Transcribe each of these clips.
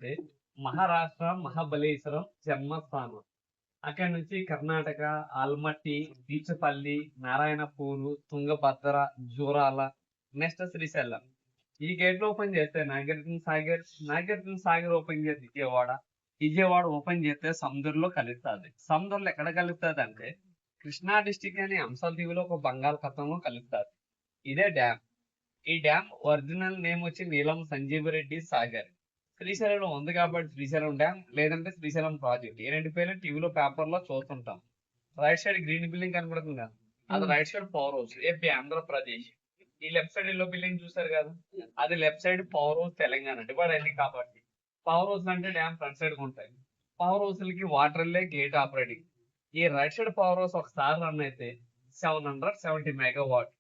అంటే మహారాష్ట్ర మహాబలేశ్వరం జన్మస్థానం. అక్కడి నుంచి కర్ణాటక, ఆల్మట్టి, బీచపల్లి, నారాయణపూరు, తుంగభద్ర, జూరాల, నెక్స్ట్ శ్రీశైలం. ఈ గేట్లు ఓపెన్ చేస్తే నాగార్జున సాగర్ ఓపెన్ చేస్తే విజయవాడ ఓపెన్ చేస్తే సముద్రంలో కలుస్తుంది. సముద్రంలో ఎక్కడ కలుస్తుంది అంటే కృష్ణా డిస్టిక్ అనే అంశద్వీపులో ఒక బంగాళాఖాతంలో కలుస్తుంది. ఇదే డ్యామ్. ఈ డ్యామ్ ఒరిజినల్ నేమ్ వచ్చి నీలం సంజీవరెడ్డి సాగర్. శ్రీశైలంలో ఉంది కాబట్టి శ్రీశైలం డ్యామ్, లేదంటే శ్రీశైలం ప్రాజెక్ట్. ఈ రెండు పేర్లు టీవీలో పేపర్లో చూస్తుంటాం. రైట్ సైడ్ గ్రీన్ బిల్డింగ్ కనబడుతుంది కదా, అది right side power house, AP Andhra Pradesh. ఈ లెఫ్ట్ సైడ్ ఎల్లో బిల్డింగ్ చూసారు కదా, అది left side power house Telangana. Divide అయింది కాబట్టి పవర్ హౌస్ అంటే డ్యామ్ ఫ్రంట్ సైడ్ ఉంటాయి. పవర్ హౌస్ లకి వాటర్ లే గేట్ ఆపరేటింగ్. ఈ రైట్ సైడ్ పవర్ హౌస్ ఒకసారి రన్ అయితే 770 మెగావాట్.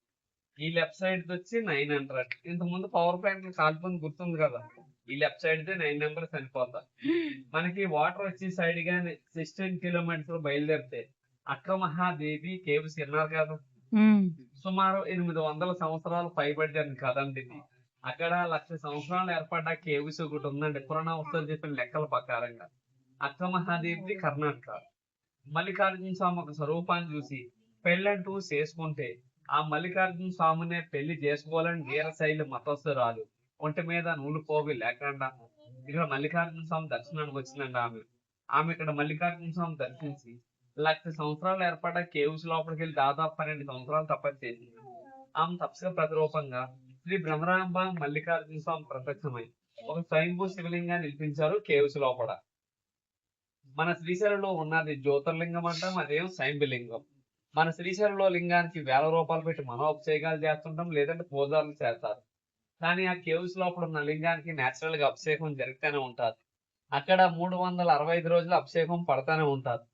ఈ లెఫ్ట్ సైడ్ వచ్చి 900. ఇంతకుముందు పవర్ ప్లాంట్ కాల్పుని గుర్తుంది కదా, ఈ లెఫ్ట్ సైడ్ 9 నెంబర్ చనిపోతా. మనకి వాటర్ వచ్చి సైడ్ గానే 16 కిలోమీటర్స్ బయలుదేరితే అక్కమహాదేవి కేవ్స్ విన్నారు కదా, సుమారు 800 సంవత్సరాలు పైబడ్డాను కదండి ఇది. అక్కడ 1,00,000 సంవత్సరాలు ఏర్పడ్డ కేవ్స్ ఒకటి ఉందండి పురాణ వస్తువులు చెప్పిన లెక్కల ప్రకారంగా. అక్కమహాదేవి కర్ణాటక. మల్లికార్జున స్వామి ఒక స్వరూపాన్ని చూసి పెళ్ళంటూ చేసుకుంటే ఆ మల్లికార్జున స్వామినే పెళ్లి చేసుకోవాలని వీరశైలి మతస్థురాలు ఒంటి మీద నూలు పోగు లేకుండా ఇక్కడ మల్లికార్జున స్వామి దర్శనానికి వచ్చిందండి ఆమె ఇక్కడ మల్లికార్జున స్వామి దర్శించి 1,00,000 సంవత్సరాలు ఏర్పడ్డ కేవ్స్ లోపలికి వెళ్ళి దాదాపు 12 సంవత్సరాలు తపస్సు చేసింది. ఆమె తపస్సు ప్రతిరూపంగా శ్రీ భ్రమరాంబ మల్లికార్జున స్వామి ప్రత్యక్షమై ఒక స్వయంభూ శివలింగాన్ని నిలిపించారు కేవ్స్ లోపల. మన శ్రీశైలంలో ఉన్నది జ్యోతిర్లింగం అంటాం, అదేం స్వయంభులింగం. మన శ్రీశైలంలో లింగానికి 1,000 రూపాయలు పెట్టి మనోభిషేకాలు చేస్తుంటాం, లేదంటే పూజారులు చేస్తారు. కానీ ఆ కేవ్స్ లోపల ఉన్న లింగానికి నేచురల్ గా అభిషేకం జరుగుతూనే ఉంటుంది. అక్కడ 365 రోజులు అభిషేకం పడతానే ఉంటారు.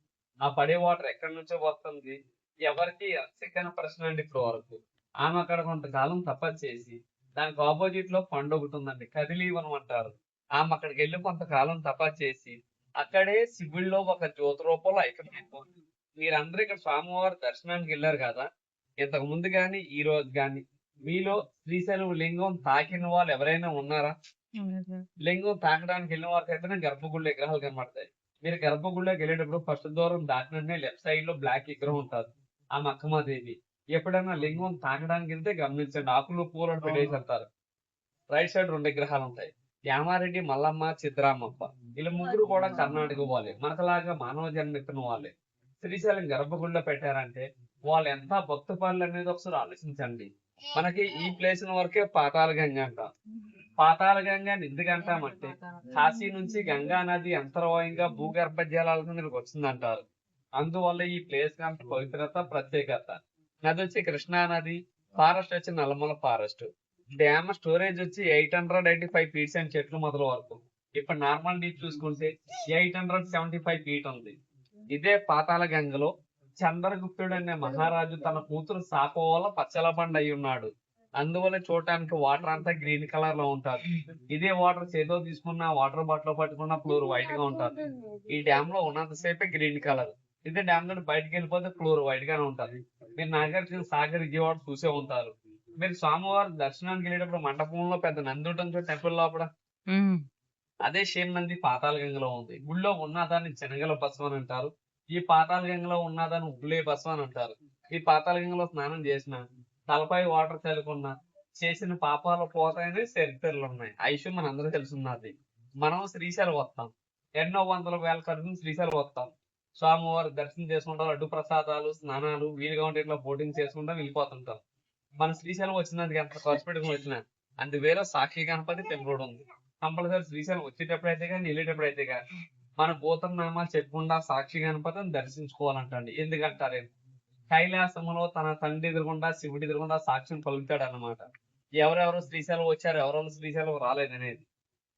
ఆ పడే వాటర్ ఎక్కడి నుంచో వస్తుంది, ఎవరికి చిక్కని ప్రశ్న అండి ఇప్పుడు వరకు. ఆమె అక్కడ కొంతకాలం తపస్సు చేసి దానికి ఆపోజిట్ లో పండు ఒకటి ఉందండి, కదిలీవనం అంటారు. ఆమె అక్కడికి వెళ్ళి కొంతకాలం తపస్సు చేసి అక్కడే శివుడిలో ఒక జ్యోతి రూపంలో ఐక్యమైపోతుంది. మీరందరూ ఇక్కడ స్వామివారి దర్శనానికి వెళ్ళారు కదా, ఇంతకు ముందు గాని ఈ రోజు గాని మీలో శ్రీశైలం లింగం తాకిన వాళ్ళు ఎవరైనా ఉన్నారా? లింగం తాకడానికి వెళ్ళిన వారికి అయితే గర్భగుడి విగ్రహాలు కనబడతాయి. మీరు గర్భగుడిలోకి వెళ్ళేటప్పుడు ఫస్ట్ దూరం దాటినట్టే లెఫ్ట్ సైడ్ లో బ్లాక్ విగ్రహం ఉంటుంది, ఆ మక్కమాదేవి. ఎప్పుడైనా లింగం తాకడానికి వెళ్తే గమనించండి, ఆకులు పూలను పెట్టేసి వెళ్తారు. రైట్ సైడ్ 2 విగ్రహాలు ఉంటాయి, యామారెడ్డి మల్లమ్మ చిత్రామప్ప. వీళ్ళ ముగ్గురు కూడా కర్ణాటక వాళ్ళే, మనకలాగా మానవ జన్మెత్తిన వాళ్ళే. శ్రీశైలం గర్భగుడిలో పెట్టారంటే వాళ్ళు ఎంత భక్తి పనులు అనేది ఒకసారి ఆలోచించండి. మనకి ఈ ప్లేస్ వరకే పాతాళ గంగ అంటాం. పాతాళ గంగ ఎందుకు అంటామంటే కాశీ నుంచి గంగా నది అంతర్వాయంగా భూగర్భ జలాల కిందకి వచ్చిందంటారు. అందువల్ల ఈ ప్లేస్ అంత పవిత్రత, ప్రత్యేకత. నది వచ్చి కృష్ణా నది, ఫారెస్ట్ వచ్చి నల్లమల ఫారెస్ట్. డ్యామ్ స్టోరేజ్ వచ్చి 885 ఫీట్స్ అండ్ చెట్లు మొదల వరకు. ఇప్పుడు నార్మల్ డీప్ చూసుకుంటే 875 ఫీట్ ఉంది. ఇదే పాతాళ గంగలో చంద్రగుప్తుడు అనే మహారాజు తన కూతురు సాపవల్ల పచ్చల బండ అయి ఉన్నాడు. అందువల్ల చూడటానికి వాటర్ అంతా గ్రీన్ కలర్ లో ఉంటారు. ఇదే వాటర్ చేతో తీసుకున్న వాటర్ బాటిల్ పట్టుకున్న ఫ్లోర్ వైట్ గా ఉంటుంది. ఈ డ్యామ్ లో ఉన్నంతసేపే గ్రీన్ కలర్. ఇదే డ్యామ్ నుండి బయటకు వెళ్ళిపోతే ఫ్లోర్ వైట్ గానే ఉంటది. మీరు నాగార్జున సాగర్ విజయవాడ చూసే ఉంటారు. మీరు స్వామివారి దర్శనానికి వెళ్ళేటప్పుడు మండపంలో పెద్ద నంది ఉంటుంది టెంపుల్ లోపల, అదే సేమ్ నంది పాతాళ గంగలో ఉంది. గుళ్ళో ఉన్నదాన్ని శనగల బస్వం అని అంటారు, ఈ పాతాళ గంగలో ఉన్నదాన్ని ఉబ్బులే బస్వం అని అంటారు. ఈ పాతాళ గంగలో స్నానం చేసిన, తలపై వాటర్ చల్లుకున్న చేసిన పాపాలు పోతాయని చరిత్రలు ఉన్నాయి. ఆ విషయం మన అందరూ తెలుసున్నది. మనం శ్రీశైలం వస్తాం, ఎన్నో వందల వేల ఖర్చు శ్రీశైలం వస్తాం, స్వామివారి దర్శనం చేసుకుంటాం, అడ్డు ప్రసాదాలు, స్నానాలు, వీలుగా ఉంటే ఇట్లా బోటింగ్ చేసుకుంటాం, వెళ్ళిపోతుంటాం. మన శ్రీశైలం వచ్చినందుకు ఎంత ఖర్చు పెట్టుకుని వచ్చినా అందువేళ సాక్షి గణపతి టెంపుల్ ఉంది. కంపల్సరీ శ్రీశైలం వచ్చేటప్పుడు అయితే కానీ వెళ్ళేటప్పుడు అయితే కానీ మన గోత్రనామాలు చెప్పకుండా సాక్షి గణపతిని దర్శించుకోవాలంటండి. ఎందుకంటారే, కైలాసములో తన తండ్రి ఎదురుకుండా శివుడి ఎదురుకుండా సాక్షిని పలుకుతాడు అన్నమాట. ఎవరెవరు శ్రీశైలం వచ్చారు, ఎవరెవరు శ్రీశైలం రాలేదనేది.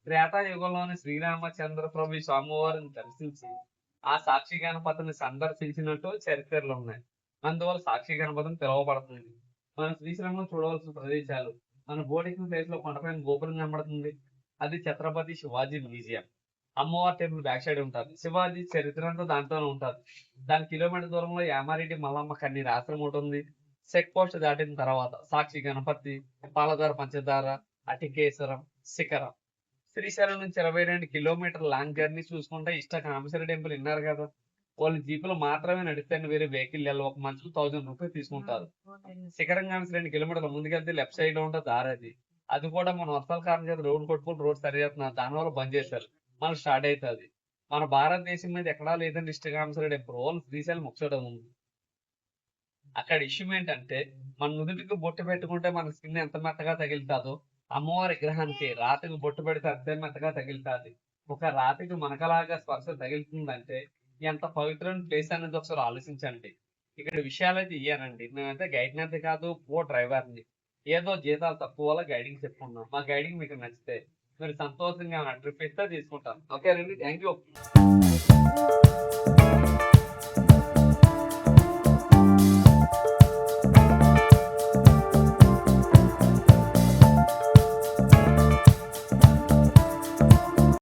త్రేతాయుగంలోని శ్రీరామచంద్ర ప్రభు స్వామివారిని దర్శించి ఆ సాక్షి గణపతిని సందర్శించినట్టు చరిత్రలు ఉన్నాయి. అందువల్ల సాక్షి గణపతిని పిలువబడుతుంది. మన శ్రీశైలంలో చూడవలసిన ప్రదేశాలు, మన బోటింగ్ ప్లేస్ లో కొండపైన గోపురం కనబడుతుంది, అది ఛత్రపతి శివాజీ మ్యూజియం. అమ్మవారి టెంపుల్ బ్యాక్ సైడ్ ఉంటుంది. శివాజీ చరిత్ర అంతా దాంట్లోనే ఉంటుంది. దాని కిలోమీటర్ దూరంలో యామారెడ్డి మల్లమ్మ కన్నీరు ఆశ్రమం ఉంటుంది. చెక్ పోస్ట్ దాటిన తర్వాత సాక్షి గణపతి, పాలధార పంచదార, అటికేశ్వరం, శిఖరం. శ్రీశైలం నుంచి 22 కిలోమీటర్ లాంగ్ జర్నీ చూసుకుంటే కామేశ్వర టెంపుల్ విన్నారు కదా. వాళ్ళు జీపులు మాత్రమే నడిస్తే వేరే వెహికల్ వెళ్ళి ఒక మనిషికి 1000 రూపాయలు తీసుకుంటారు. శిఖరం కామేశ్వరం 2 కిలోమీటర్ల ముందుకెళ్తే లెఫ్ట్ సైడ్ లో ఉంటుంది దారి అది. అది కూడా మన వర్షాల కారణం చేత రోడ్డు కొట్టుకుని రోడ్ సరి చేస్తున్నారు, దానివల్ల బంద్ చేశారు. మళ్ళీ స్టార్ట్ అవుతుంది. మన భారతదేశం మీద ఎక్కడా లేదండి కామేశ్వర టెంపుల్, ఓన్లీ శ్రీశైలం ఒకచోట ఉంది. అక్కడ ఇష్యూ ఏంటంటే మన నుదుటికి బొట్టు పెట్టుకుంటే మన స్కిన్ ఎంత మెత్తగా తగిలితాదో అమ్మవారి విగ్రహానికి రాతికి బొట్టు పెడితే అంతే మెత్తగా తగిలితాది. ఒక రాతికి మనకలాగా స్పర్శ తగిలితుందంటే ఎంత పవిత్రమైన ప్లేస్ అనేది ఒకసారి ఆలోచించండి. ఇక్కడ విషయాలైతే ఇయ్యానండి. మేమైతే గైడ్ అయితే కాదు, ఓ డ్రైవర్ని. ఏదో జీతాలు తక్కువ వల్ల గైడింగ్ చెప్పుకున్నాం. మా గైడింగ్ మీకు నచ్చితే మీరు సంతోషంగా ట్రిప్ ఇస్తే తీసుకుంటాం. ఓకే రండి, థ్యాంక్ యూ.